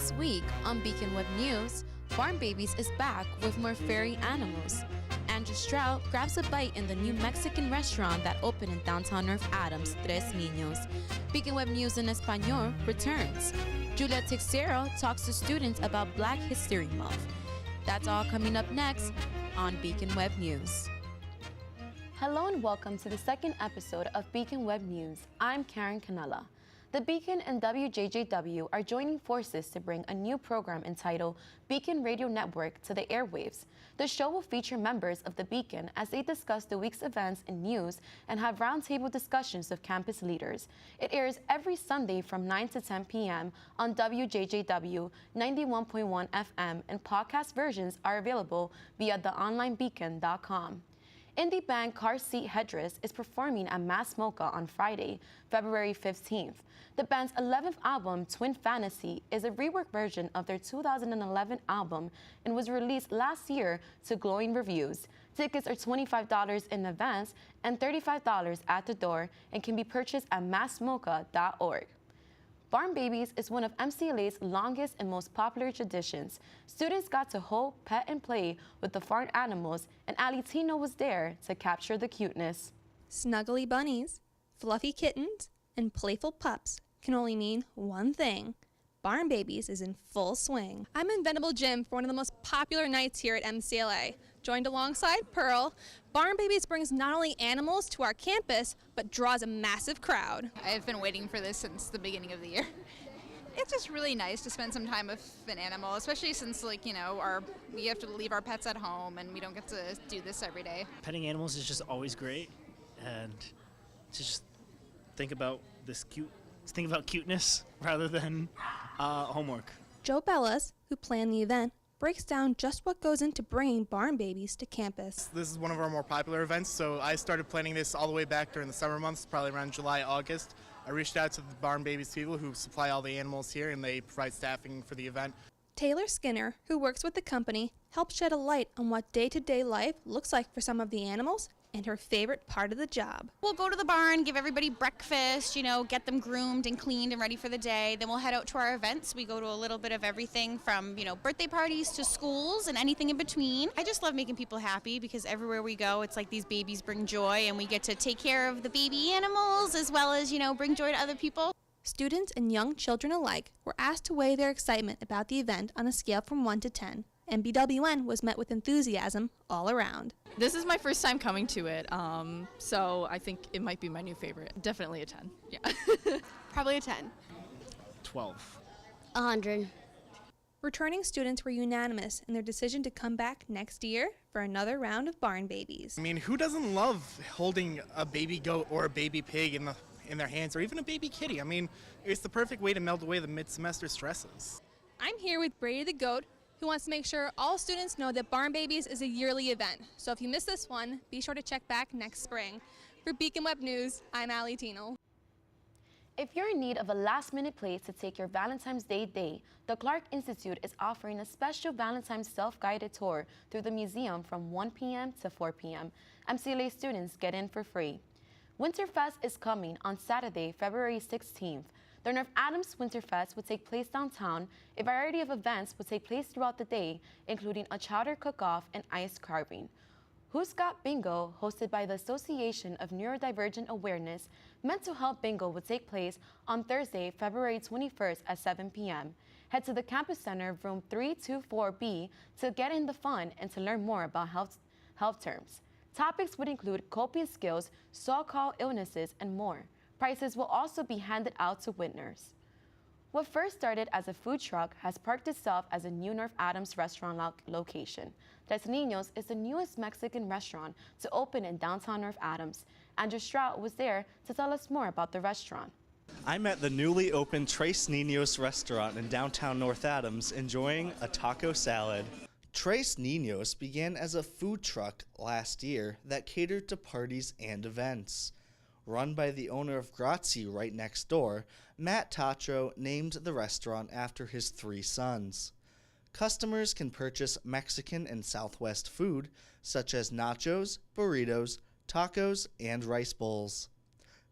This week on Beacon Web News, Farm Babies is back with more furry animals. Andrew Stroud grabs a bite in the new Mexican restaurant that opened in downtown North Adams, Tres Ninos. Beacon Web News in Espanol returns. Julia Teixeira talks to students about Black History Month. That's all coming up next on Beacon Web News. Hello and welcome to the second episode of Beacon Web News. I'm Karen Canella. The Beacon and WJJW are joining forces to bring a new program entitled Beacon Radio Network to the airwaves. The show will feature members of the Beacon as they discuss the week's events and news and have roundtable discussions with campus leaders. It airs every Sunday from 9 to 10 p.m. on WJJW 91.1 FM, and podcast versions are available via theonlinebeacon.com. Indie band Car Seat Headrest is performing at Mass Mocha on Friday, February 15th. The band's 11th album, Twin Fantasy, is a reworked version of their 2011 album and was released last year to glowing reviews. Tickets are $25 in advance and $35 at the door and can be purchased at massmocha.org. Barn Babies is one of MCLA's longest and most popular traditions. Students got to hold, pet, and play with the farm animals, and Ali Tino was there to capture the cuteness. Snuggly bunnies, fluffy kittens, and playful pups can only mean one thing. Barn Babies is in full swing. I'm in Venable Gym for one of the most popular nights here at MCLA. Joined alongside Pearl, Barn Babies brings not only animals to our campus, but draws a massive crowd. I've been waiting for this since the beginning of the year. It's just really nice to spend some time with an animal, especially since, we have to leave our pets at home and we don't get to do this every day. Petting animals is just always great, and to just think about cuteness rather than homework. Joe Bellas, who planned the event, breaks down just what goes into bringing Barn Babies to campus. This is one of our more popular events, so I started planning this all the way back during the summer months, probably around July, August. I reached out to the Barn Babies people who supply all the animals here, and they provide staffing for the event. Taylor Skinner, who works with the company, helped shed a light on what day-to-day life looks like for some of the animals and her favorite part of the job. We'll go to the barn, give everybody breakfast, get them groomed and cleaned and ready for the day. Then we'll head out to our events. We go to a little bit of everything from, birthday parties to schools and anything in between. I just love making people happy because everywhere we go, it's like these babies bring joy, and we get to take care of the baby animals as well as, bring joy to other people. Students and young children alike were asked to weigh their excitement about the event on a scale from 1 to 10. And BWN was met with enthusiasm all around. This is my first time coming to it, so I think it might be my new favorite. Definitely a 10, yeah. Probably a 10. 12. 100. Returning students were unanimous in their decision to come back next year for another round of Barn Babies. I mean, who doesn't love holding a baby goat or a baby pig in their hands, or even a baby kitty? I mean, it's the perfect way to melt away the mid-semester stresses. I'm here with Brady the Goat, who wants to make sure all students know that Barn Babies is a yearly event. So if you missed this one, be sure to check back next spring. For Beacon Web News, I'm Ali Tino. If you're in need of a last-minute place to take your Valentine's Day date, the Clark Institute is offering a special Valentine's self-guided tour through the museum from 1 p.m. to 4 p.m. MCLA students get in for free. Winterfest is coming on Saturday, February 16th. The North Adams Winterfest will take place downtown. A variety of events will take place throughout the day, including a chowder cook-off and ice carving. Who's Got Bingo, hosted by the Association of Neurodivergent Awareness, Mental Health Bingo will take place on Thursday, February 21st at 7 p.m. Head to the Campus Center, room 324B, to get in the fun and to learn more about health terms. Topics would include coping skills, so-called illnesses, and more. Prizes will also be handed out to winners. What first started as a food truck has parked itself as a new North Adams restaurant location. Tres Ninos is the newest Mexican restaurant to open in downtown North Adams. Andrew Stroud was there to tell us more about the restaurant. I'm at the newly opened Tres Ninos restaurant in downtown North Adams, enjoying a taco salad. Tres Ninos began as a food truck last year that catered to parties and events. Run by the owner of Grazie right next door, Matt Tacho named the restaurant after his 3 sons. Customers can purchase Mexican and Southwest food, such as nachos, burritos, tacos, and rice bowls.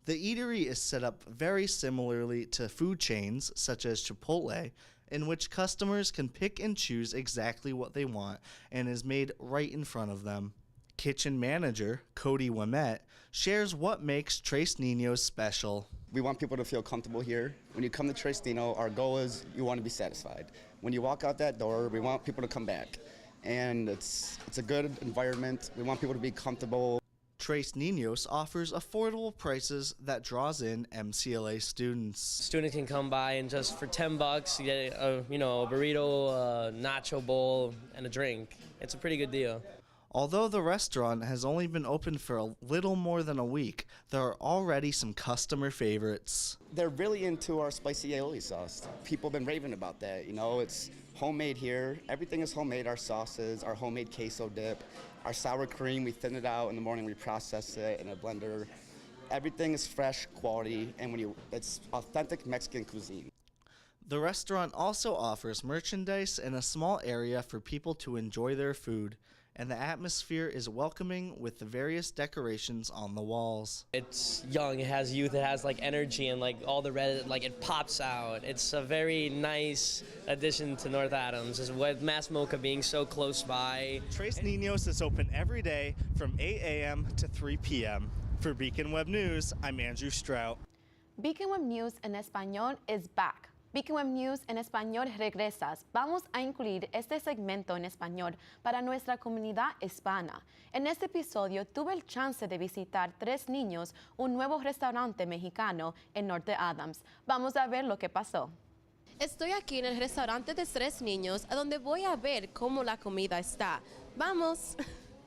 The eatery is set up very similarly to food chains such as Chipotle in which customers can pick and choose exactly what they want and is made right in front of them. Kitchen manager Cody Wimette shares what makes Tres Ninos special. We want people to feel comfortable here. When you come to Tres Nino, our goal is you want to be satisfied. When you walk out that door, we want people to come back. And it's a good environment. We want people to be comfortable. Tres Ninos offers affordable prices that draws in MCLA students. Students can come by and just for $10 you get a burrito, a nacho bowl, and a drink. It's a pretty good deal. Although the restaurant has only been open for a little more than a week, there are already some customer favorites. They're really into our spicy aioli sauce. People have been raving about that. It's homemade here. Everything is homemade. Our sauces, our homemade queso dip, our sour cream, we thin it out in the morning, we process it in a blender. Everything is fresh, quality, and it's authentic Mexican cuisine. The restaurant also offers merchandise and a small area for people to enjoy their food, and the atmosphere is welcoming with the various decorations on the walls. It's young, it has youth, it has energy, and all the red, it pops out. It's a very nice addition to North Adams, with Mass Mocha being so close by. Tres Ninos is open every day from 8 a.m. to 3 p.m. For Beacon Web News, I'm Andrew Strout. Beacon Web News en Español is back. Beacon Web News en Español regresas. Vamos a incluir este segmento en español para nuestra comunidad hispana. En este episodio tuve el chance de visitar Tres Ninos, un nuevo restaurante mexicano en Norte Adams. Vamos a ver lo que pasó. Estoy aquí en el restaurante de Tres Ninos, a donde voy a ver cómo la comida está. ¡Vamos!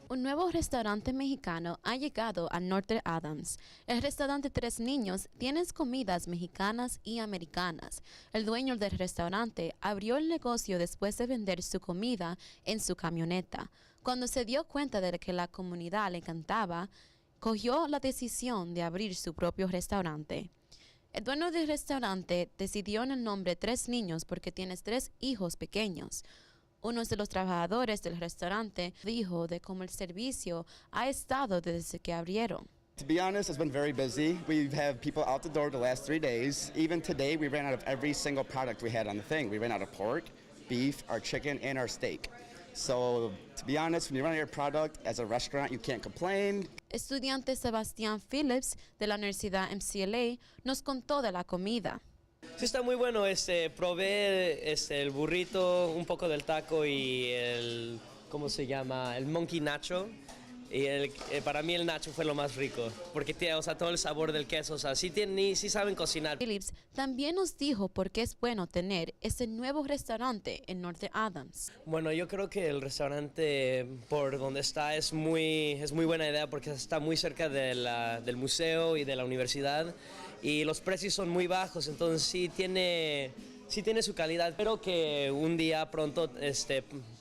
Un nuevo restaurante mexicano ha llegado a Norte Adams. El restaurante Tres Niños tiene comidas mexicanas y americanas. El dueño del restaurante abrió el negocio después de vender su comida en su camioneta. Cuando se dio cuenta de que la comunidad le encantaba, cogió la decisión de abrir su propio restaurante. El dueño del restaurante decidió en el nombre Tres Niños porque tiene 3 hijos pequeños. Uno de los trabajadores del restaurante dijo de cómo el servicio ha estado desde que abrieron. To be honest, it's been very busy. We've had people out the door the last 3 days. Even today, we ran out of every single product we had on the thing. We ran out of pork, beef, our chicken, and our steak. So, to be honest, when you run out of your product as a restaurant, you can't complain. Estudiante Sebastián Phillips de la Universidad MCLA nos contó de la comida. Sí, está muy bueno. Probé el burrito, un poco del taco y el, ¿cómo se llama? El monkey nacho. Y para mí el nacho fue lo más rico, porque tiene, todo el sabor del queso, sí saben cocinar. Phillips también nos dijo por qué es bueno tener este nuevo restaurante en Norte Adams. Bueno, yo creo que el restaurante por donde está es muy buena idea porque está muy cerca del museo y de la universidad y los precios son muy bajos, entonces sí tiene su calidad. Espero que un día pronto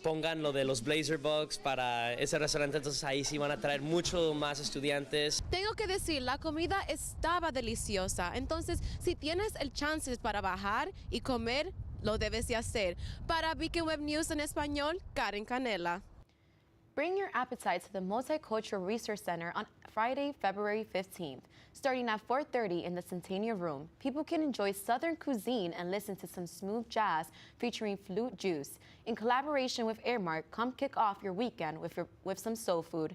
pongan lo de los Blazer Bugs para ese restaurante, entonces ahí sí van a traer mucho más estudiantes. Tengo que decir, la comida estaba deliciosa, entonces si tienes el chance para bajar y comer, lo debes de hacer. Para Beacon Web News en español, Karen Canela. Bring your appetite to the Multicultural Resource Center on Friday, February 15th. Starting at 4:30 in the Centennial Room, people can enjoy Southern cuisine and listen to some smooth jazz featuring flute juice. In collaboration with Airmark, come kick off your weekend with some soul food.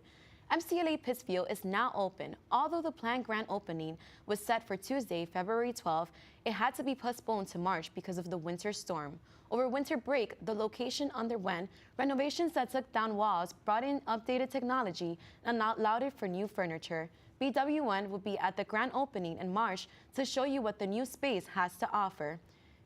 MCLA Pittsfield is now open. Although the planned grand opening was set for Tuesday, February 12th, it had to be postponed to March because of the winter storm. Over winter break, the location underwent renovations that took down walls, brought in updated technology, and allowed it for new furniture. BWN will be at the grand opening in March to show you what the new space has to offer.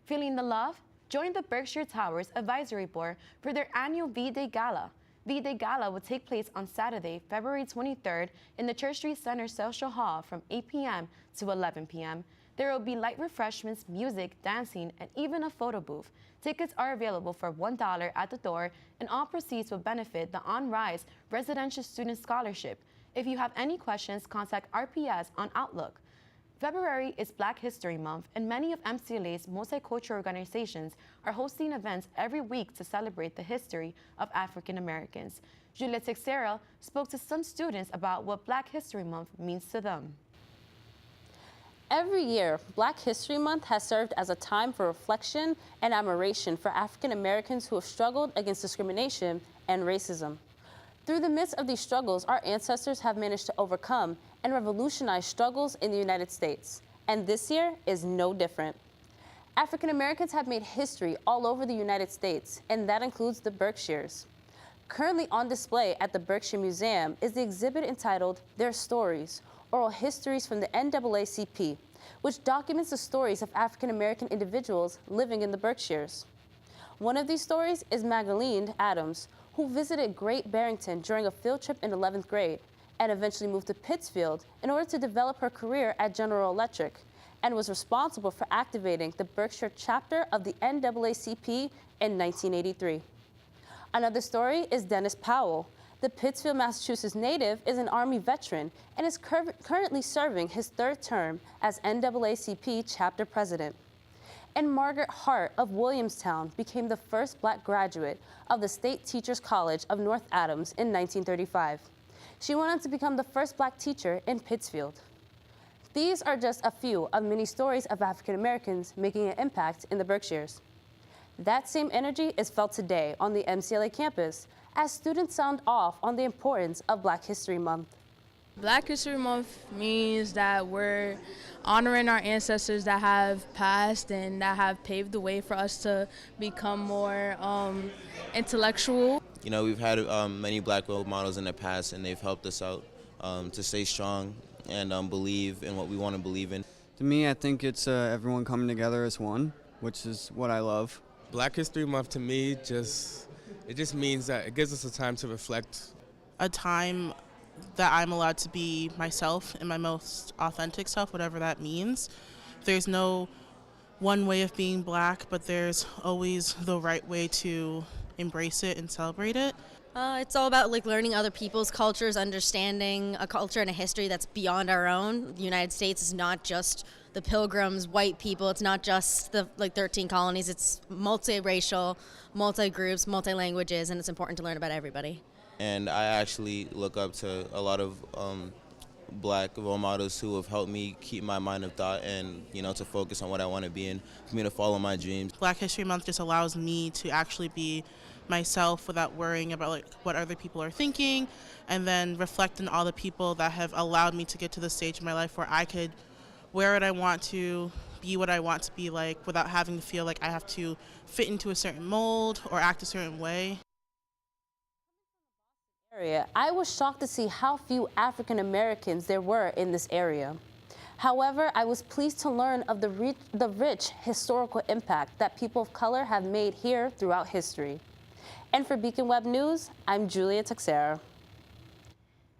Feeling the love? Join the Berkshire Towers Advisory Board for their annual V-Day Gala. V-Day Gala will take place on Saturday, February 23rd in the Church Street Center Social Hall from 8 p.m. to 11 p.m. There will be light refreshments, music, dancing, and even a photo booth. Tickets are available for $1 at the door, and all proceeds will benefit the On Rise Residential Student Scholarship. If you have any questions, contact RPS on Outlook. February is Black History Month, and many of MCLA's multicultural organizations are hosting events every week to celebrate the history of African Americans. Juliette Teixeira spoke to some students about what Black History Month means to them. Every year, Black History Month has served as a time for reflection and admiration for African Americans who have struggled against discrimination and racism. Through the midst of these struggles, our ancestors have managed to overcome and revolutionize struggles in the United States. And this year is no different. African Americans have made history all over the United States, and that includes the Berkshires. Currently on display at the Berkshire Museum is the exhibit entitled Their Stories, Oral Histories from the NAACP, which documents the stories of African American individuals living in the Berkshires. One of these stories is Magdalene Adams, who visited Great Barrington during a field trip in 11th grade and eventually moved to Pittsfield in order to develop her career at General Electric, and was responsible for activating the Berkshire chapter of the NAACP in 1983. Another story is Dennis Powell. The Pittsfield, Massachusetts native is an Army veteran and is currently serving his third term as NAACP chapter president. And Margaret Hart of Williamstown became the first Black graduate of the State Teachers College of North Adams in 1935. She went on to become the first Black teacher in Pittsfield. These are just a few of many stories of African Americans making an impact in the Berkshires. That same energy is felt today on the MCLA campus as students sound off on the importance of Black History Month. Black History Month means that we're honoring our ancestors that have passed and that have paved the way for us to become more intellectual. You know, we've had many Black role models in the past, and they've helped us out to stay strong and believe in what we want to believe in. To me, I think it's everyone coming together as one, which is what I love. Black History Month to me it just means that it gives us a time to reflect. A time that I'm allowed to be myself and my most authentic self, whatever that means. There's no one way of being Black, but there's always the right way to embrace it and celebrate it. It's all about learning other people's cultures, understanding a culture and a history that's beyond our own. The United States is not just the Pilgrims, white people. It's not just the 13 colonies. It's multiracial, multi-groups, multi-languages, and it's important to learn about everybody. And I actually look up to a lot of Black role models who have helped me keep my mind of thought and, to focus on what I want to be and for me to follow my dreams. Black History Month just allows me to actually be myself without worrying about what other people are thinking, and then reflect on all the people that have allowed me to get to the stage in my life where I could wear what I want to, be what I want to be like, without having to feel like I have to fit into a certain mold or act a certain way. I was shocked to see how few African Americans there were in this area. However, I was pleased to learn of the rich historical impact that people of color have made here throughout history. And for Beacon Web News, I'm Julia Texera.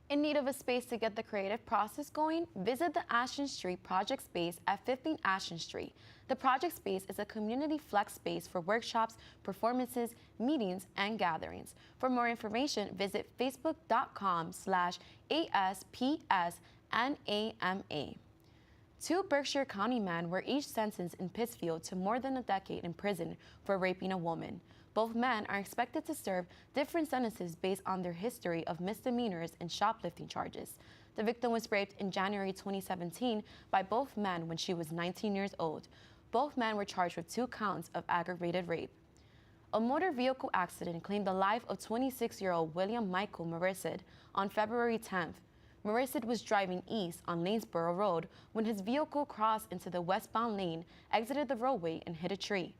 In need of a space to get the creative process going? Visit the Ashton Street Project Space at 15 Ashton Street. The Project Space is a community flex space for workshops, performances, meetings, and gatherings. For more information, visit facebook.com/ASPSNAMA. Two Berkshire County men were each sentenced in Pittsfield to more than a decade in prison for raping a woman. Both men are expected to serve different sentences based on their history of misdemeanors and shoplifting charges. The victim was raped in January 2017 by both men when she was 19 years old. Both men were charged with 2 counts of aggravated rape. A motor vehicle accident claimed the life of 26-year-old William Michael Marissid on February 10th. Marissid was driving east on Lanesboro Road when his vehicle crossed into the westbound lane, exited the roadway, and hit a tree.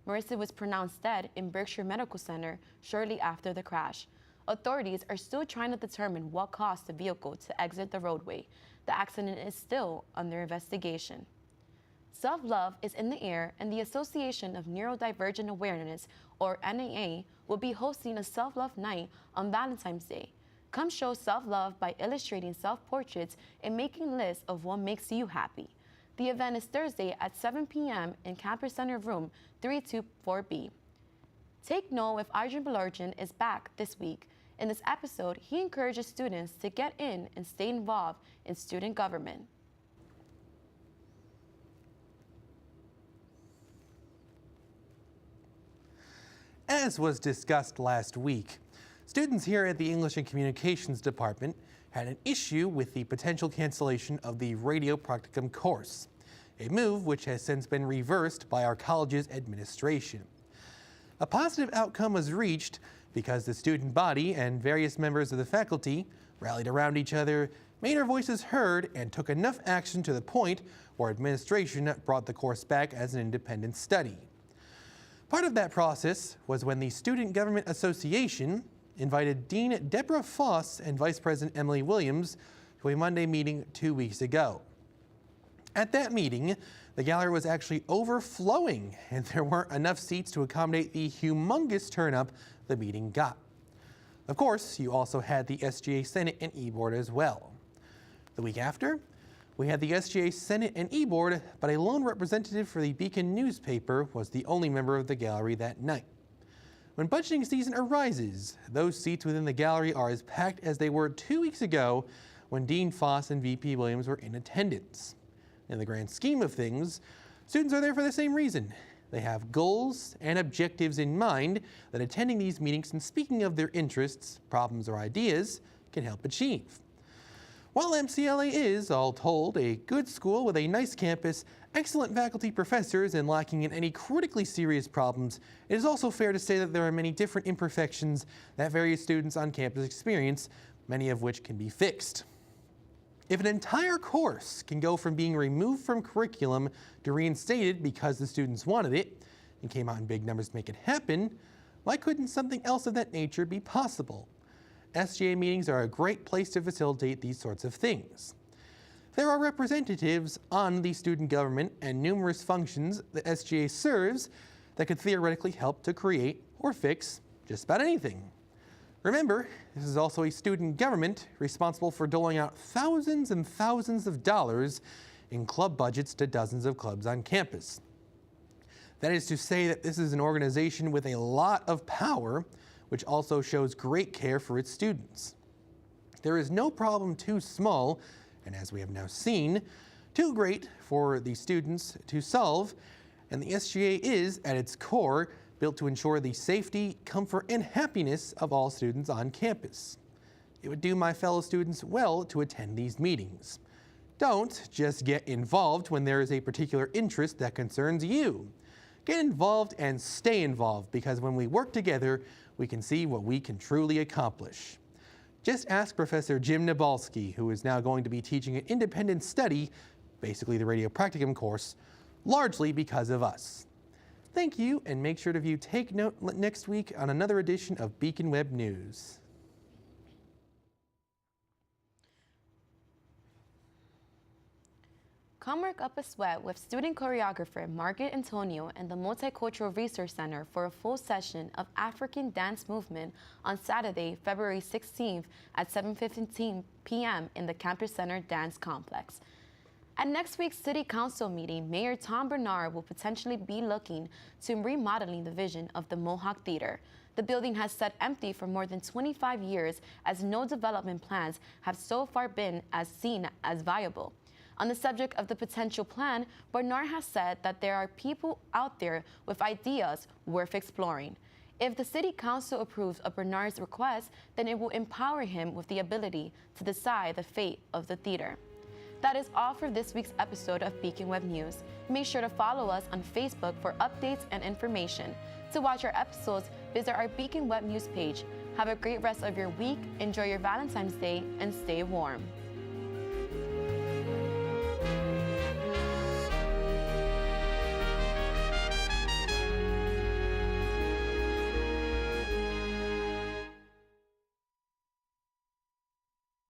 Marissid was pronounced dead in Berkshire Medical Center shortly after the crash. Authorities are still trying to determine what caused the vehicle to exit the roadway. The accident is still under investigation. Self-love is in the air, and the Association of Neurodivergent Awareness, or NAA, will be hosting a self-love night on Valentine's Day. Come show self-love by illustrating self-portraits and making lists of what makes you happy. The event is Thursday at 7 p.m. in Campus Center Room 324B. Take note if Arjun Balarjan is back this week. In this episode, he encourages students to get in and stay involved in student government. As was discussed last week, students here at the English and Communications Department had an issue with the potential cancellation of the radio practicum course. a move which has since been reversed by our college's administration. A positive outcome was reached because the student body and various members of the faculty rallied around each other, made our voices heard, and took enough action to the point where administration brought the course back as an independent study. Part of that process was when the Student Government Association invited Dean Deborah Foss and Vice President Emily Williams to a Monday meeting 2 weeks ago. At that meeting, the gallery was actually overflowing, and there weren't enough seats to accommodate the humongous turnout the meeting got. Of course, you also had the SGA Senate and E-Board as well. The week after, we had the SGA Senate and E-Board, but a lone representative for the Beacon newspaper was the only member of the gallery that night. When budgeting season arises, those seats within the gallery are as packed as they were 2 weeks ago when Dean Foss and VP Williams were in attendance. In the grand scheme of things, students are there for the same reason. They have goals and objectives in mind that attending these meetings and speaking of their interests, problems, or ideas can help achieve. While MCLA is, all told, a good school with a nice campus, excellent faculty, professors, and lacking in any critically serious problems, it is also fair to say that there are many different imperfections that various students on campus experience, many of which can be fixed. If an entire course can go from being removed from curriculum to reinstated because the students wanted it and came out in big numbers to make it happen, why couldn't something else of that nature be possible? SGA meetings are a great place to facilitate these sorts of things. There are representatives on the student government and numerous functions that SGA serves that could theoretically help to create or fix just about anything. Remember, this is also a student government responsible for doling out thousands and thousands of dollars in club budgets to dozens of clubs on campus. That is to say that this is an organization with a lot of power, which also shows great care for its students. There is no problem too small, and as we have now seen, too great for the students to solve, and the SGA is, at its core, built to ensure the safety, comfort, and happiness of all students on campus. It would do my fellow students well to attend these meetings. Don't just get involved when there is a particular interest that concerns you. Get involved and stay involved, because when we work together, we can see what we can truly accomplish. Just ask Professor Jim Nabalski, who is now going to be teaching an independent study, basically the radio practicum course, largely because of us. Thank you, and make sure to view Take Note next week on another edition of Beacon Web News. Come work up a sweat with student choreographer Margaret Antonio and the Multicultural Resource Center for a full session of African dance movement on Saturday, February 16th at 7:15 p.m. in the Campus Center Dance Complex. At next week's City Council meeting, Mayor Tom Bernard will potentially be looking to remodeling the vision of the Mohawk Theater. The building has sat empty for more than 25 years as no development plans have so far been seen as viable. On the subject of the potential plan, Bernard has said that there are people out there with ideas worth exploring. If the City Council approves of Bernard's request, then it will empower him with the ability to decide the fate of the theater. That is all for this week's episode of Beacon Web News. Make sure to follow us on Facebook for updates and information. To watch our episodes, visit our Beacon Web News page. Have a great rest of your week, enjoy your Valentine's Day, and stay warm.